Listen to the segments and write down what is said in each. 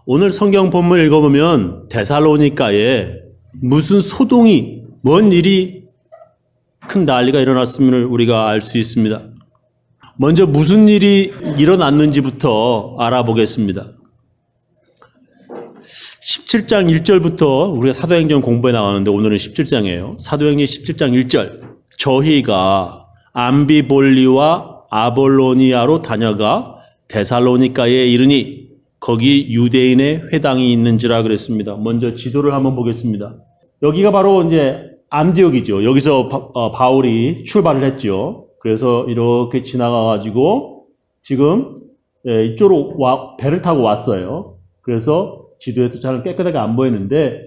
오늘 성경 본문 읽어보면 데살로니가에 무슨 소동이, 뭔 일이 큰 난리가 일어났음을 우리가 알 수 있습니다. 먼저 무슨 일이 일어났는지부터 알아보겠습니다. 17장 1절부터 우리가 사도행전 공부에 나가는데 오늘은 17장이에요. 사도행전 17장 1절. 저희가 암비볼리와 아볼로니아로 다녀가 데살로니가에 이르니 거기 유대인의 회당이 있는지라 그랬습니다. 먼저 지도를 한번 보겠습니다. 여기가 바로 이제 안디옥이죠. 여기서 바울이 출발을 했죠. 그래서 이렇게 지나가가지고 지금 이쪽으로 배를 타고 왔어요. 그래서 지도에서 잘 깨끗하게 안 보이는데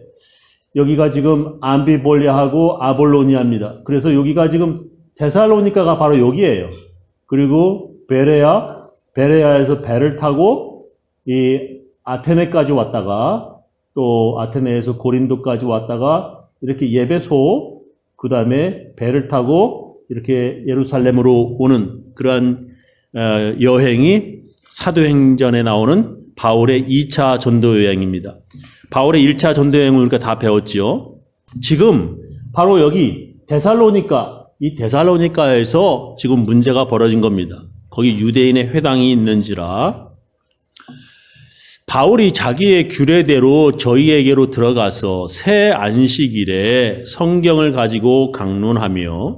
여기가 지금 암비볼리아하고 아볼로니아입니다. 그래서 여기가 지금 데살로니가가 바로 여기예요. 그리고 베레아에서 배를 타고 이 아테네까지 왔다가 또 아테네에서 고린도까지 왔다가 이렇게 예배소, 그 다음에 배를 타고 이렇게 예루살렘으로 오는 그러한 여행이 사도행전에 나오는 바울의 2차 전도 여행입니다. 바울의 1차 전도 여행을 우리가 다 배웠지요. 지금 바로 여기 데살로니가, 이 데살로니가에서 지금 문제가 벌어진 겁니다. 거기 유대인의 회당이 있는지라. 바울이 자기의 규례대로 저희에게로 들어가서 새 안식일에 성경을 가지고 강론하며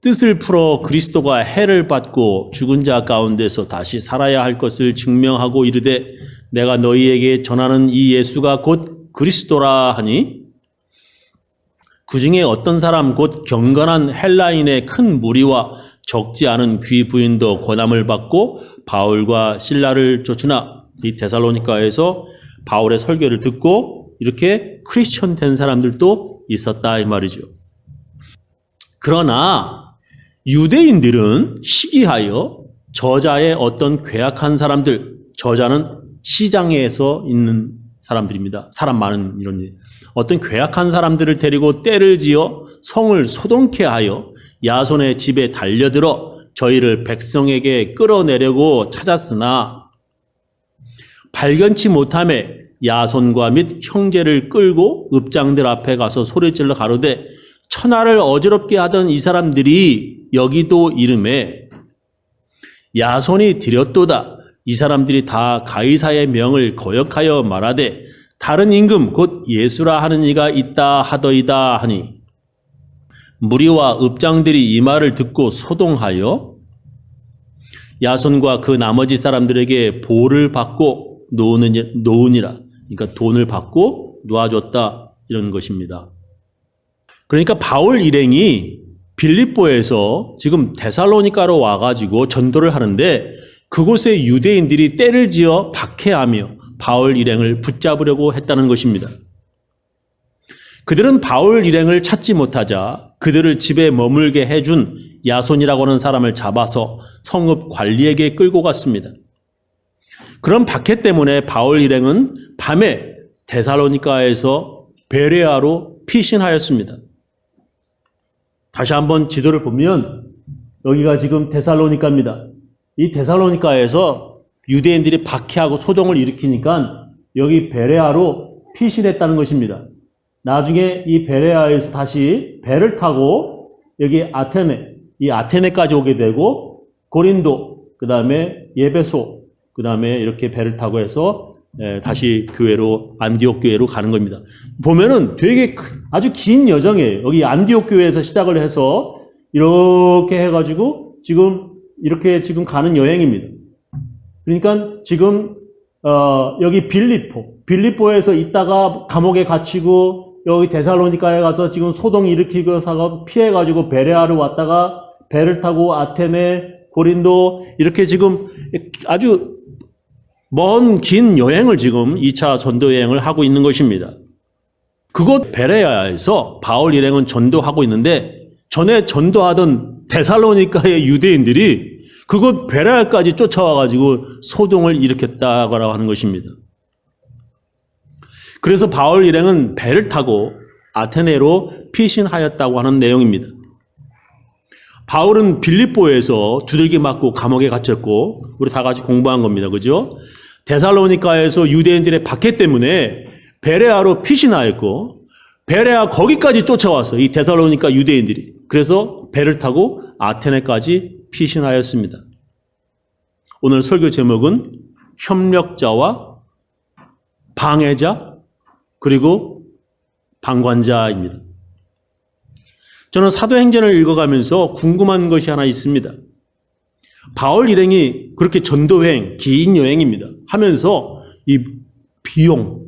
뜻을 풀어 그리스도가 해를 받고 죽은 자 가운데서 다시 살아야 할 것을 증명하고 이르되 내가 너희에게 전하는 이 예수가 곧 그리스도라 하니 그 중에 어떤 사람 곧 경건한 헬라인의 큰 무리와 적지 않은 귀 부인도 권함을 받고 바울과 실라를 쫓으나 이 데살로니가에서 바울의 설교를 듣고 이렇게 크리스천 된 사람들도 있었다 이 말이죠. 그러나 유대인들은 시기하여 저자의 어떤 괴악한 사람들, 저자는 시장에서 있는 사람들입니다. 사람 많은 이런 일. 어떤 괴악한 사람들을 데리고 떼를 지어 성을 소동케 하여 야손의 집에 달려들어 저희를 백성에게 끌어내려고 찾았으나 발견치 못함에 야손과 및 형제를 끌고 읍장들 앞에 가서 소리질러 가로되 천하를 어지럽게 하던 이 사람들이 여기도 이름에 야손이 드렸도다. 이 사람들이 다 가이사의 명을 거역하여 말하되 다른 임금 곧 예수라 하는 이가 있다 하더이다 하니 무리와 읍장들이 이 말을 듣고 소동하여 야손과 그 나머지 사람들에게 보를 받고 놓으니라. 그러니까 돈을 받고 놓아줬다 이런 것입니다. 그러니까 바울 일행이 빌립보에서 지금 데살로니가로 와가지고 전도를 하는데 그곳에 유대인들이 떼를 지어 박해하며 바울 일행을 붙잡으려고 했다는 것입니다. 그들은 바울 일행을 찾지 못하자 그들을 집에 머물게 해준 야손이라고 하는 사람을 잡아서 성읍 관리에게 끌고 갔습니다. 그런 박해 때문에 바울 일행은 밤에 데살로니가에서 베레아로 피신하였습니다. 다시 한번 지도를 보면 여기가 지금 데살로니가입니다. 이 데살로니가에서 유대인들이 박해하고 소동을 일으키니까 여기 베레아로 피신했다는 것입니다. 나중에 이 베레아에서 다시 배를 타고 여기 이 아테네까지 오게 되고 고린도, 그 다음에 예배소, 그 다음에 이렇게 배를 타고 해서 다시 교회로, 안디옥 교회로 가는 겁니다. 보면은 되게 아주 긴 여정이에요. 여기 안디옥 교회에서 시작을 해서 이렇게 해가지고 이렇게 지금 가는 여행입니다. 그러니까 지금, 여기 빌립보에서 있다가 감옥에 갇히고 여기 데살로니가에 가서 지금 소동 일으키고 피해가지고 베레아로 왔다가 배를 타고 아테네, 고린도 이렇게 지금 아주 먼 긴 여행을 지금 2차 전도 여행을 하고 있는 것입니다. 그곳 베레아에서 바울 일행은 전도하고 있는데 전에 전도하던 데살로니가의 유대인들이 그곳 베레아까지 쫓아와가지고 소동을 일으켰다고 하는 것입니다. 그래서 바울 일행은 배를 타고 아테네로 피신하였다고 하는 내용입니다. 바울은 빌립보에서 두들겨 맞고 감옥에 갇혔고 우리 다 같이 공부한 겁니다. 그죠? 데살로니가에서 유대인들의 박해 때문에 베레아로 피신하였고 베레아 거기까지 쫓아와서 이 데살로니가 유대인들이 그래서 배를 타고 아테네까지 피신하였습니다. 오늘 설교 제목은 협력자와 방해자 그리고 방관자입니다. 저는 사도행전을 읽어가면서 궁금한 것이 하나 있습니다. 바울 일행이 그렇게 전도여행, 긴 여행입니다. 하면서 이 비용,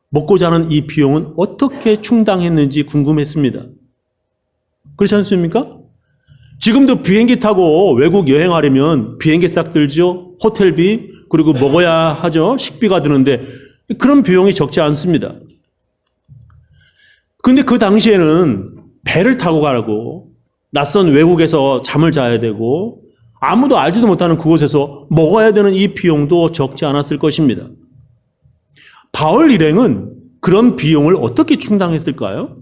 먹고 자는 이 비용은 어떻게 충당했는지 궁금했습니다. 그렇지 않습니까? 지금도 비행기 타고 외국 여행하려면 비행기 싹 들죠. 호텔비, 그리고 먹어야 하죠. 식비가 드는데 그런 비용이 적지 않습니다. 근데 그 당시에는 배를 타고 가고 낯선 외국에서 잠을 자야 되고 아무도 알지도 못하는 그곳에서 먹어야 되는 이 비용도 적지 않았을 것입니다. 바울 일행은 그런 비용을 어떻게 충당했을까요?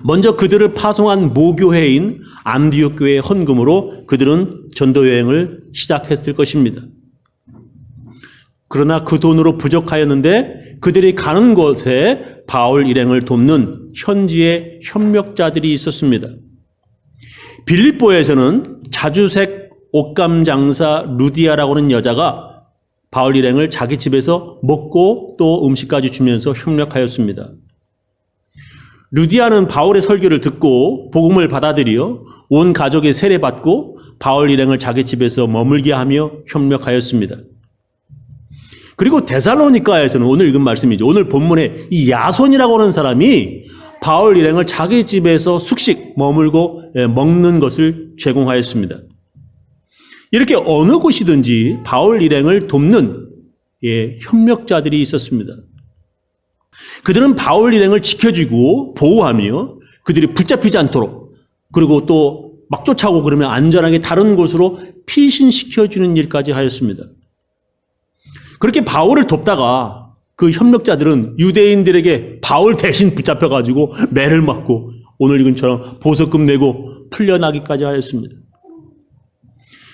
먼저 그들을 파송한 모교회인 안디옥 교회의 헌금으로 그들은 전도여행을 시작했을 것입니다. 그러나 그 돈으로 부족하였는데 그들이 가는 곳에 바울 일행을 돕는 현지의 협력자들이 있었습니다. 빌립보에서는 자주색 옷감 장사 루디아라고 하는 여자가 바울 일행을 자기 집에서 먹고 또 음식까지 주면서 협력하였습니다. 루디아는 바울의 설교를 듣고 복음을 받아들여 온 가족의 세례받고 바울 일행을 자기 집에서 머물게 하며 협력하였습니다. 그리고 데살로니가에서는 오늘 읽은 말씀이죠. 오늘 본문에 이 야손이라고 하는 사람이 바울 일행을 자기 집에서 숙식 머물고 먹는 것을 제공하였습니다. 이렇게 어느 곳이든지 바울 일행을 돕는 협력자들이 있었습니다. 그들은 바울 일행을 지켜주고 보호하며 그들이 붙잡히지 않도록 그리고 또 막 쫓아오고 그러면 안전하게 다른 곳으로 피신시켜주는 일까지 하였습니다. 그렇게 바울을 돕다가 그 협력자들은 유대인들에게 바울 대신 붙잡혀가지고 매를 맞고 오늘 이건처럼 보석금 내고 풀려나기까지 하였습니다.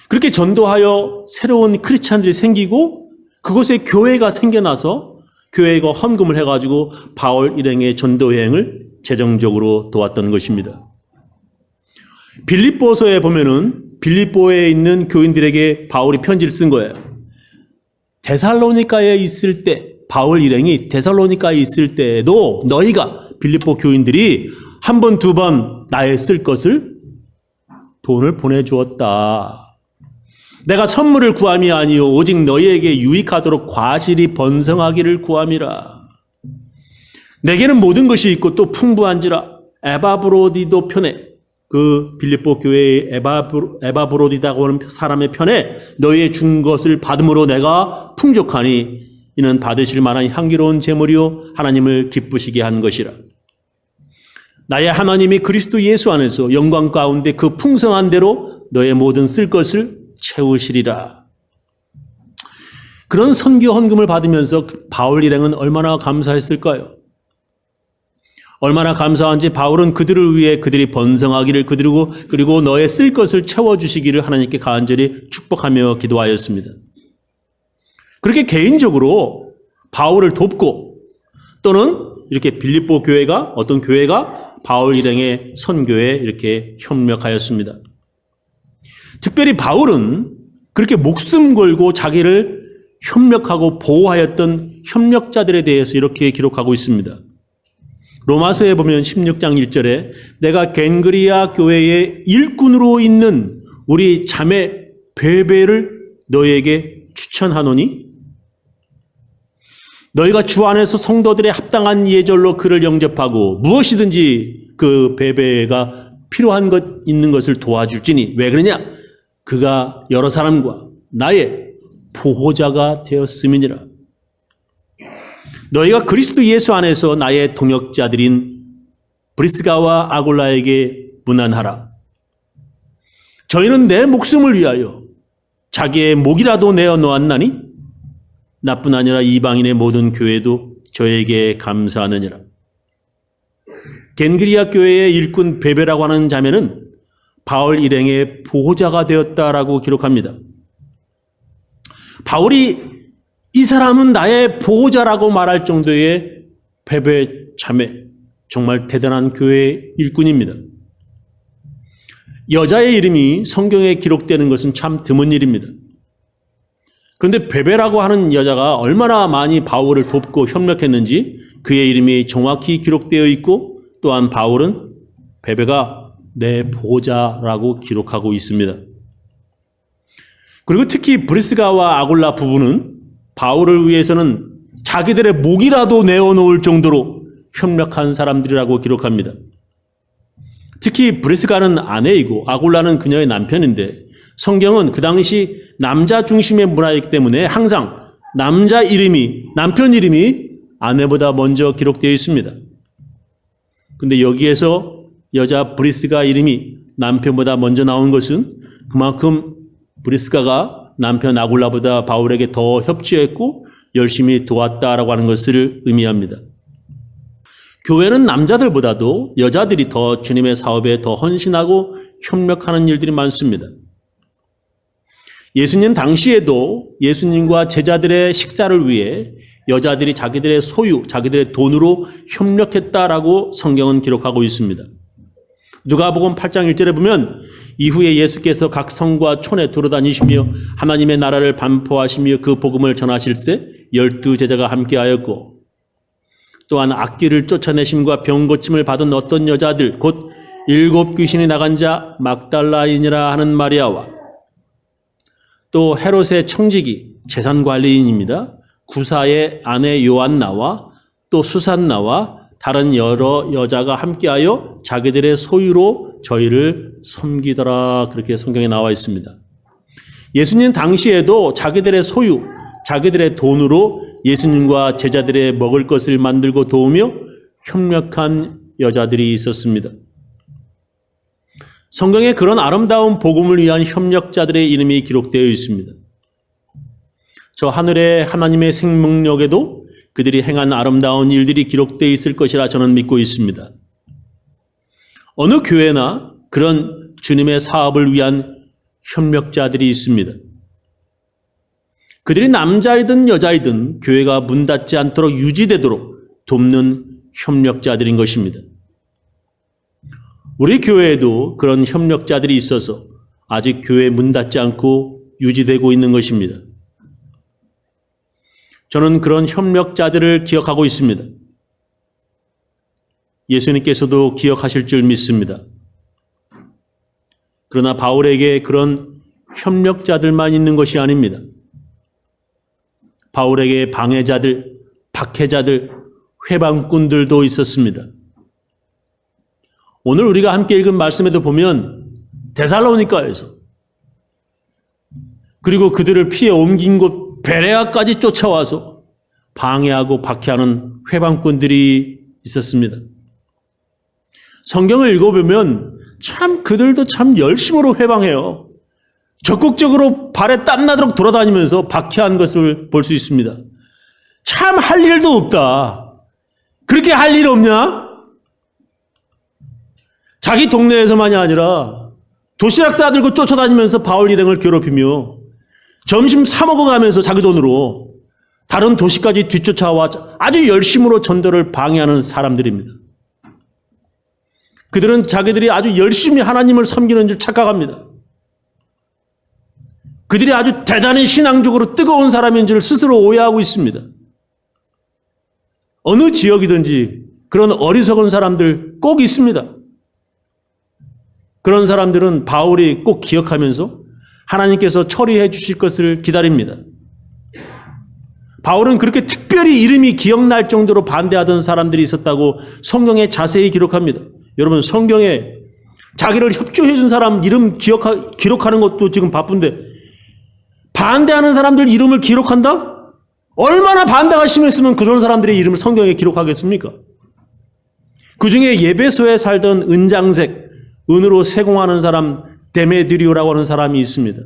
그렇게 전도하여 새로운 크리스찬들이 생기고 그곳에 교회가 생겨나서 교회가 헌금을 해가지고 바울 일행의 전도여행을 재정적으로 도왔던 것입니다. 빌립보서에 보면은 빌립보에 있는 교인들에게 바울이 편지를 쓴 거예요. 데살로니가에 있을 때 바울 일행이 데살로니가에 있을 때에도 너희가 빌립보 교인들이 한 번, 두 번 나의 쓸 것을 돈을 보내주었다. 내가 선물을 구함이 아니요 오직 너희에게 유익하도록 과실이 번성하기를 구함이라. 내게는 모든 것이 있고 또 풍부한지라. 에바브로디도 편에 그 빌립보 교회의 에바브로디다고 하는 사람의 편에 너희의 준 것을 받음으로 내가 풍족하니 이는 받으실 만한 향기로운 제물이요 하나님을 기쁘시게 한 것이라. 나의 하나님이 그리스도 예수 안에서 영광 가운데 그 풍성한 대로 너의 모든 쓸 것을 채우시리라. 그런 선교 헌금을 받으면서 바울 일행은 얼마나 감사했을까요? 얼마나 감사한지 바울은 그들을 위해 그들이 번성하기를 그리고 너의 쓸 것을 채워주시기를 하나님께 간절히 축복하며 기도하였습니다. 그렇게 개인적으로 바울을 돕고 또는 이렇게 빌립보 교회가 어떤 교회가 바울 일행의 선교에 이렇게 협력하였습니다. 특별히 바울은 그렇게 목숨 걸고 자기를 협력하고 보호하였던 협력자들에 대해서 이렇게 기록하고 있습니다. 로마서에 보면 16장 1절에 내가 겐그리아 교회의 일꾼으로 있는 우리 자매 베베를 너희에게 추천하노니 너희가 주 안에서 성도들의 합당한 예절로 그를 영접하고 무엇이든지 그 베베가 필요한 것 있는 것을 도와줄지니 왜 그러냐? 그가 여러 사람과 나의 보호자가 되었음이니라. 너희가 그리스도 예수 안에서 나의 동역자들인 브리스가와 아굴라에게 문안하라. 저희는 내 목숨을 위하여 자기의 목이라도 내어 놓았나니 나뿐 아니라 이방인의 모든 교회도 저에게 감사하느니라. 겐그리아 교회의 일꾼 베베라고 하는 자매는 바울 일행의 보호자가 되었다라고 기록합니다. 바울이 이 사람은 나의 보호자라고 말할 정도의 베베 자매, 정말 대단한 교회 일꾼입니다. 여자의 이름이 성경에 기록되는 것은 참 드문 일입니다. 그런데 베베라고 하는 여자가 얼마나 많이 바울을 돕고 협력했는지 그의 이름이 정확히 기록되어 있고, 또한 바울은 베베가 내 보호자라고 기록하고 있습니다. 그리고 특히 브리스가와 아굴라 부부는 바울을 위해서는 자기들의 목이라도 내어놓을 정도로 협력한 사람들이라고 기록합니다. 특히 브리스가는 아내이고 아굴라는 그녀의 남편인데, 성경은 그 당시 남자 중심의 문화이기 때문에 항상 남편 이름이 아내보다 먼저 기록되어 있습니다. 근데 여기에서 여자 브리스가 이름이 남편보다 먼저 나온 것은 그만큼 브리스가가 남편 아굴라보다 바울에게 더 협조했고 열심히 도왔다라고 하는 것을 의미합니다. 교회는 남자들보다도 여자들이 더 주님의 사업에 더 헌신하고 협력하는 일들이 많습니다. 예수님 당시에도 예수님과 제자들의 식사를 위해 여자들이 자기들의 소유, 자기들의 돈으로 협력했다라고 성경은 기록하고 있습니다. 누가복음 8장 1절에 보면 이후에 예수께서 각 성과 촌에 돌아다니시며 하나님의 나라를 반포하시며 그 복음을 전하실세 12 제자가 함께하였고, 또한 악귀를 쫓아내심과 병 고침을 받은 어떤 여자들 곧 7 귀신이 나간 자 막달라인이라 하는 마리아와 또 헤롯의 청지기 재산관리인입니다. 구사의 아내 요한나와 또 수산나와 다른 여러 여자가 함께하여 자기들의 소유로 저희를 섬기더라, 그렇게 성경에 나와 있습니다. 예수님 당시에도 자기들의 소유, 자기들의 돈으로 예수님과 제자들의 먹을 것을 만들고 도우며 협력한 여자들이 있었습니다. 성경에 그런 아름다운 복음을 위한 협력자들의 이름이 기록되어 있습니다. 저 하늘의 하나님의 생명력에도 그들이 행한 아름다운 일들이 기록되어 있을 것이라 저는 믿고 있습니다. 어느 교회나 그런 주님의 사업을 위한 협력자들이 있습니다. 그들이 남자이든 여자이든 교회가 문 닫지 않도록 유지되도록 돕는 협력자들인 것입니다. 우리 교회에도 그런 협력자들이 있어서 아직 교회 문 닫지 않고 유지되고 있는 것입니다. 저는 그런 협력자들을 기억하고 있습니다. 예수님께서도 기억하실 줄 믿습니다. 그러나 바울에게 그런 협력자들만 있는 것이 아닙니다. 바울에게 방해자들, 박해자들, 회방꾼들도 있었습니다. 오늘 우리가 함께 읽은 말씀에도 보면 데살로니가에서 그리고 그들을 피해 옮긴 곳 베레아까지 쫓아와서 방해하고 박해하는 회방꾼들이 있었습니다. 성경을 읽어보면 참 그들도 참 열심으로 회방해요. 적극적으로 발에 땀나도록 돌아다니면서 박해한 것을 볼 수 있습니다. 참 할 일도 없다. 그렇게 할 일 없냐? 자기 동네에서만이 아니라 도시락 싸들고 쫓아다니면서 바울 일행을 괴롭히며 점심 사 먹어가면서 자기 돈으로 다른 도시까지 뒤쫓아와 아주 열심으로 전도를 방해하는 사람들입니다. 그들은 자기들이 아주 열심히 하나님을 섬기는 줄 착각합니다. 그들이 아주 대단히 신앙적으로 뜨거운 사람인 줄 스스로 오해하고 있습니다. 어느 지역이든지 그런 어리석은 사람들 꼭 있습니다. 그런 사람들은 바울이 꼭 기억하면서 하나님께서 처리해 주실 것을 기다립니다. 바울은 그렇게 특별히 이름이 기억날 정도로 반대하던 사람들이 있었다고 성경에 자세히 기록합니다. 여러분, 성경에 자기를 협조해 준 사람 이름 기록하는 것도 지금 바쁜데 반대하는 사람들 이름을 기록한다? 얼마나 반대가 심했으면 그런 사람들의 이름을 성경에 기록하겠습니까? 그 중에 예배소에 살던 은장색, 은으로 세공하는 사람 데메드리오라고 하는 사람이 있습니다.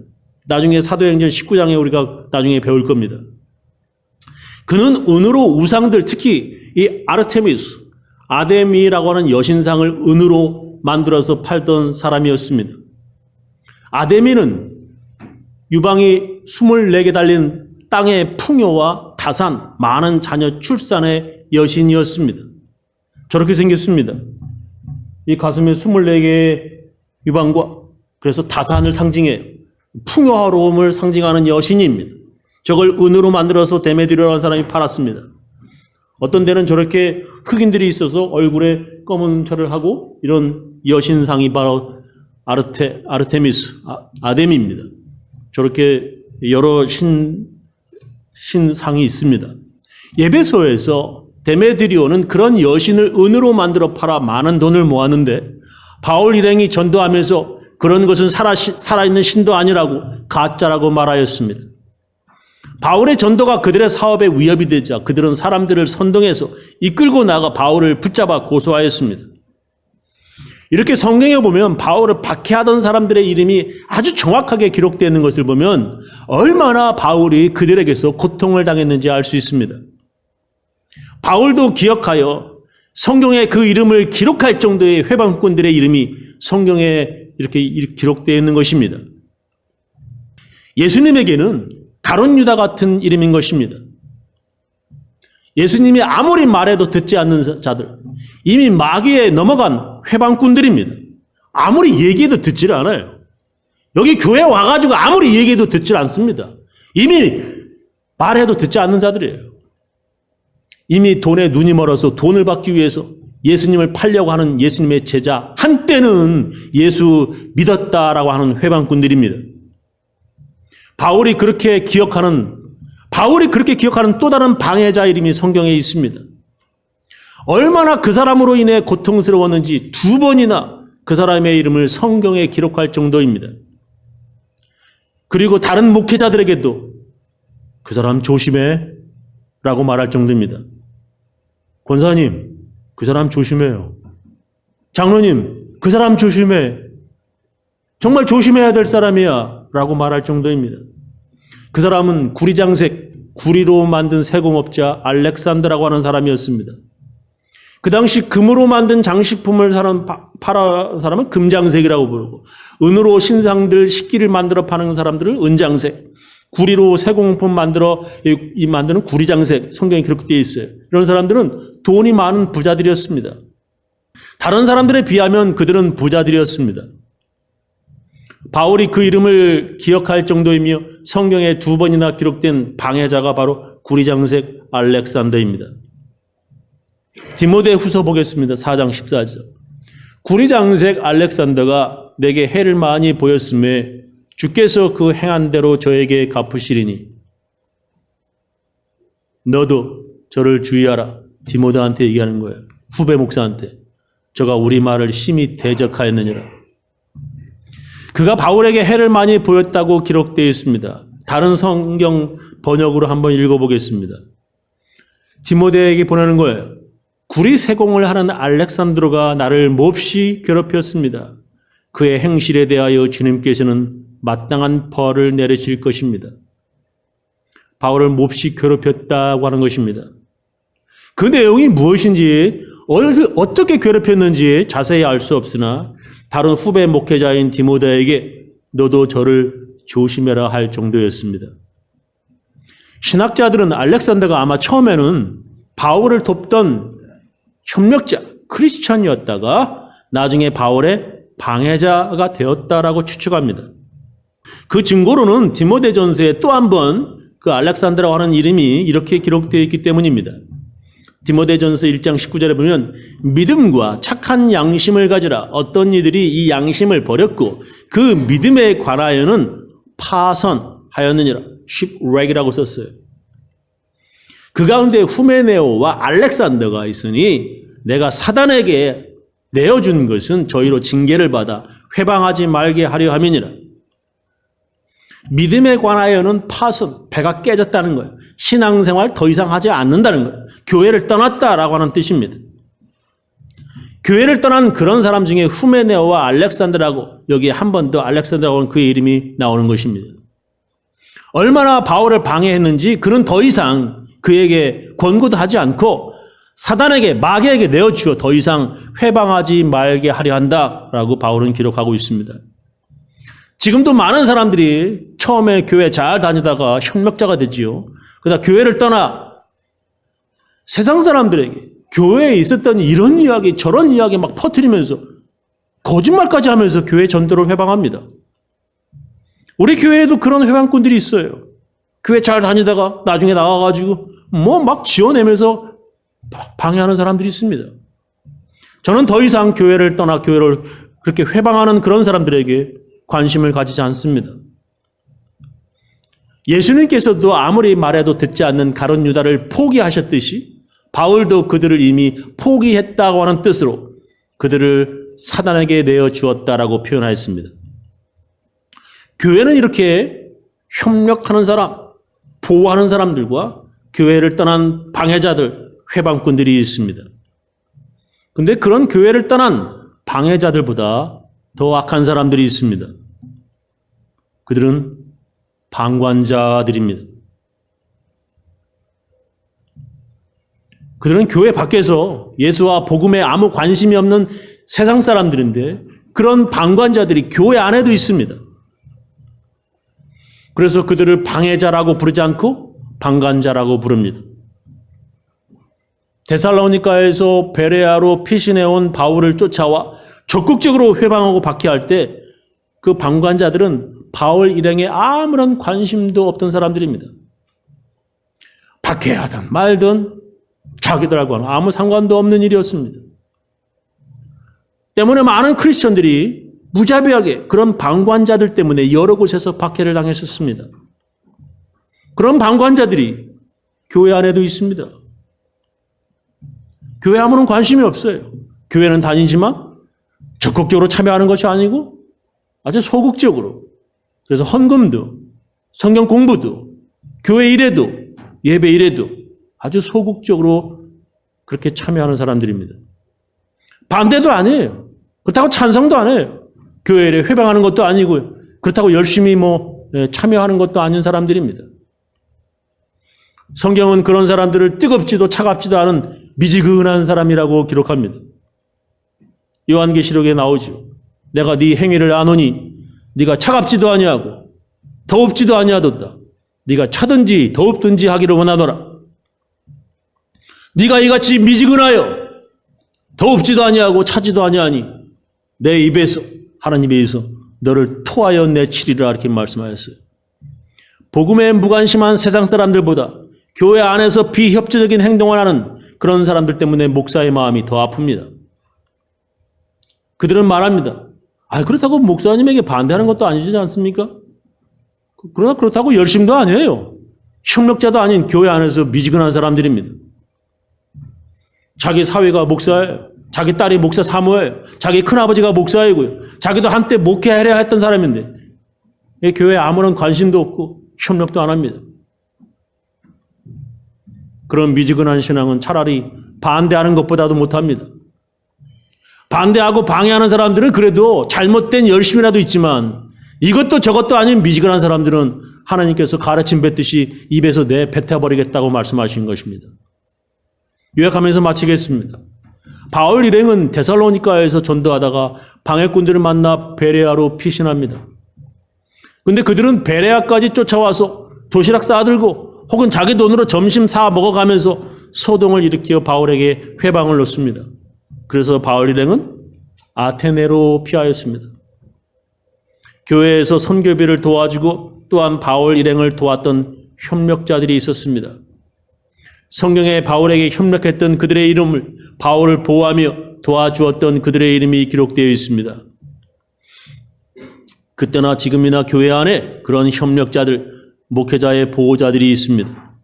나중에 사도행전 19장에 우리가 나중에 배울 겁니다. 그는 은으로 우상들, 특히 이 아르테미스, 아데미라고 하는 여신상을 은으로 만들어서 팔던 사람이었습니다. 아데미는 유방이 24개 달린 땅의 풍요와 다산, 많은 자녀 출산의 여신이었습니다. 저렇게 생겼습니다. 이 가슴에 24개의 유방과 그래서 다산을 상징해요. 풍요로움을 상징하는 여신입니다. 저걸 은으로 만들어서 데메드리오라는 사람이 팔았습니다. 어떤 데는 저렇게 흑인들이 있어서 얼굴에 검은 철을 하고 이런 여신상이 바로 아르테미스, 아데미입니다. 저렇게 여러 신상이 있습니다. 에베소에서 데메드리오는 그런 여신을 은으로 만들어 팔아 많은 돈을 모았는데 바울 일행이 전도하면서 그런 것은 살아있는 신도 아니라고 가짜라고 말하였습니다. 바울의 전도가 그들의 사업에 위협이 되자 그들은 사람들을 선동해서 이끌고 나가 바울을 붙잡아 고소하였습니다. 이렇게 성경에 보면 바울을 박해하던 사람들의 이름이 아주 정확하게 기록되어 있는 것을 보면 얼마나 바울이 그들에게서 고통을 당했는지 알 수 있습니다. 바울도 기억하여 성경에 그 이름을 기록할 정도의 회방꾼들의 이름이 성경에 이렇게 기록되어 있는 것입니다. 예수님에게는 가룟 유다 같은 이름인 것입니다. 예수님이 아무리 말해도 듣지 않는 자들, 이미 마귀에 넘어간 회방꾼들입니다. 아무리 얘기해도 듣지를 않아요. 여기 교회 와가지고 아무리 얘기해도 듣질 않습니다. 이미 말해도 듣지 않는 자들이에요. 이미 돈에 눈이 멀어서 돈을 받기 위해서 예수님을 팔려고 하는 예수님의 제자, 한때는 예수 믿었다라고 하는 회방꾼들입니다. 바울이 그렇게 기억하는 또 다른 방해자 이름이 성경에 있습니다. 얼마나 그 사람으로 인해 고통스러웠는지 2번이나 그 사람의 이름을 성경에 기록할 정도입니다. 그리고 다른 목회자들에게도 그 사람 조심해 라고 말할 정도입니다. 권사님, 그 사람 조심해요. 장로님, 그 사람 조심해. 정말 조심해야 될 사람이야 라고 말할 정도입니다. 그 사람은 구리로 만든 세공업자 알렉산더라고 하는 사람이었습니다. 그 당시 금으로 만든 장식품을 파는 사람은 금장색이라고 부르고, 은으로 신상들, 식기를 만들어 파는 사람들을 은장색, 구리로 세공품 만드는 구리장색, 성경에 기록되어 있어요. 이런 사람들은 돈이 많은 부자들이었습니다. 다른 사람들에 비하면 그들은 부자들이었습니다. 바울이 그 이름을 기억할 정도이며 성경에 2번이나 기록된 방해자가 바로 구리장색 알렉산더입니다. 디모데 후서 보겠습니다. 4장 14절. 구리장색 알렉산더가 내게 해를 많이 보였음에 주께서 그 행한 대로 저에게 갚으시리니 너도 저를 주의하라. 디모데한테 얘기하는 거예요. 후배 목사한테. 저가 우리 말을 심히 대적하였느니라. 그가 바울에게 해를 많이 보였다고 기록되어 있습니다. 다른 성경 번역으로 한번 읽어보겠습니다. 디모데에게 보내는 거예요. 구리 세공을 하는 알렉산드로가 나를 몹시 괴롭혔습니다. 그의 행실에 대하여 주님께서는 마땅한 벌을 내리실 것입니다. 바울을 몹시 괴롭혔다고 하는 것입니다. 그 내용이 무엇인지, 어떻게 괴롭혔는지 자세히 알 수 없으나 다른 후배 목회자인 디모데에게 너도 저를 조심해라 할 정도였습니다. 신학자들은 알렉산더가 아마 처음에는 바울을 돕던 협력자, 크리스찬이었다가 나중에 바울의 방해자가 되었다라고 추측합니다. 그 증거로는 디모데전서에 또 한 번 그 알렉산더라고 하는 이름이 이렇게 기록되어 있기 때문입니다. 디모데전서 1장 19절에 보면 믿음과 착한 양심을 가지라. 어떤 이들이 이 양심을 버렸고 그 믿음에 관하여는 파선하였느니라. shipwreck이라고 썼어요. 그 가운데 후메네오와 알렉산더가 있으니 내가 사단에게 내어준 것은 저희로 징계를 받아 회방하지 말게 하려 함이니라. 믿음에 관하여는 파선, 배가 깨졌다는 거예요. 신앙생활 더 이상 하지 않는다는 거예요. 교회를 떠났다라고 하는 뜻입니다. 교회를 떠난 그런 사람 중에 후메네오와 알렉산더라고, 여기 한 번 더 알렉산더라고 하는 그의 이름이 나오는 것입니다. 얼마나 바울을 방해했는지 그는 더 이상 그에게 권고도 하지 않고 사단에게, 마귀에게 내어주어 더 이상 회방하지 말게 하려 한다라고 바울은 기록하고 있습니다. 지금도 많은 사람들이 처음에 교회 잘 다니다가 협력자가 되지요. 그러다 교회를 떠나 세상 사람들에게 교회에 있었던 이런 이야기 저런 이야기 막 퍼뜨리면서 거짓말까지 하면서 교회 전도를 회방합니다. 우리 교회에도 그런 회방꾼들이 있어요. 교회 잘 다니다가 나중에 나와가지고 뭐 막 지어내면서 방해하는 사람들이 있습니다. 저는 더 이상 교회를 떠나 교회를 그렇게 회방하는 그런 사람들에게 관심을 가지지 않습니다. 예수님께서도 아무리 말해도 듣지 않는 가룟 유다를 포기하셨듯이 바울도 그들을 이미 포기했다고 하는 뜻으로 그들을 사단에게 내어주었다라고 표현하였습니다. 교회는 이렇게 협력하는 사람, 보호하는 사람들과 교회를 떠난 방해자들, 회방꾼들이 있습니다. 그런데 그런 교회를 떠난 방해자들보다 더 악한 사람들이 있습니다. 그들은 방관자들입니다. 그들은 교회 밖에서 예수와 복음에 아무 관심이 없는 세상 사람들인데 그런 방관자들이 교회 안에도 있습니다. 그래서 그들을 방해자라고 부르지 않고 방관자라고 부릅니다. 데살로니가에서 베레아로 피신해온 바울을 쫓아와 적극적으로 회방하고 박해할 때 그 방관자들은 바울 일행에 아무런 관심도 없던 사람들입니다. 박해하든 말든 자기들하고는 아무 상관도 없는 일이었습니다. 때문에 많은 크리스천들이 무자비하게 그런 방관자들 때문에 여러 곳에서 박해를 당했었습니다. 그런 방관자들이 교회 안에도 있습니다. 교회 아무런 관심이 없어요. 교회는 다니지만 적극적으로 참여하는 것이 아니고 아주 소극적으로, 그래서 헌금도 성경 공부도 교회 일에도 예배 일에도 아주 소극적으로 그렇게 참여하는 사람들입니다. 반대도 아니에요. 그렇다고 찬성도 안 해요. 교회 일에 회방하는 것도 아니고요. 그렇다고 열심히 참여하는 것도 아닌 사람들입니다. 성경은 그런 사람들을 뜨겁지도 차갑지도 않은 미지근한 사람이라고 기록합니다. 요한계시록에 나오죠. 내가 네 행위를 아노니 네가 차갑지도 아니하고 더웁지도 아니하도다. 네가 차든지 더웁든지 하기를 원하노라. 네가 이같이 미지근하여 더웁지도 아니하고 차지도 아니하니 내 입에서 하나님 입에서 너를 토하여 내치리라 이렇게 말씀하셨어요. 복음에 무관심한 세상 사람들보다 교회 안에서 비협조적인 행동을 하는 그런 사람들 때문에 목사의 마음이 더 아픕니다. 그들은 말합니다. 그렇다고 목사님에게 반대하는 것도 아니지 않습니까? 그러나 그렇다고 열심도 아니에요. 협력자도 아닌 교회 안에서 미지근한 사람들입니다. 자기 사위가 목사예요. 자기 딸이 목사 사모예요. 자기 큰아버지가 목사이고요. 자기도 한때 목회하려 했던 사람인데 교회에 아무런 관심도 없고 협력도 안 합니다. 그런 미지근한 신앙은 차라리 반대하는 것보다도 못합니다. 반대하고 방해하는 사람들은 그래도 잘못된 열심이라도 있지만 이것도 저것도 아닌 미지근한 사람들은 하나님께서 가르침 뱉듯이 입에서 내뱉어버리겠다고 말씀하신 것입니다. 요약하면서 마치겠습니다. 바울 일행은 데살로니가에서 전도하다가 방해꾼들을 만나 베레아로 피신합니다. 근데 그들은 베레아까지 쫓아와서 도시락 싸들고 혹은 자기 돈으로 점심 사 먹어가면서 소동을 일으켜 바울에게 회방을 놓습니다. 그래서 바울 일행은 아테네로 피하였습니다. 교회에서 선교비를 도와주고 또한 바울 일행을 도왔던 협력자들이 있었습니다. 성경에 바울에게 협력했던 그들의 이름을 바울을 보호하며 도와주었던 그들의 이름이 기록되어 있습니다. 그때나 지금이나 교회 안에 그런 협력자들, 목회자의 보호자들이 있습니다.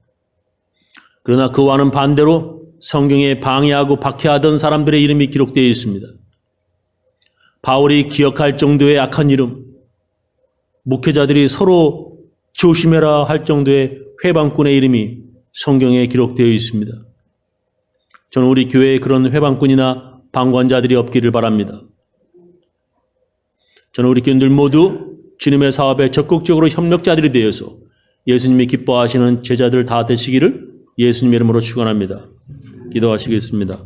그러나 그와는 반대로 성경에 방해하고 박해하던 사람들의 이름이 기록되어 있습니다. 바울이 기억할 정도의 악한 이름, 목회자들이 서로 조심해라 할 정도의 회방꾼의 이름이 성경에 기록되어 있습니다. 저는 우리 교회에 그런 회방꾼이나 방관자들이 없기를 바랍니다. 저는 우리 교인들 모두 주님의 사업에 적극적으로 협력자들이 되어서 예수님이 기뻐하시는 제자들 다 되시기를 예수님의 이름으로 축원합니다. 기도하시겠습니다.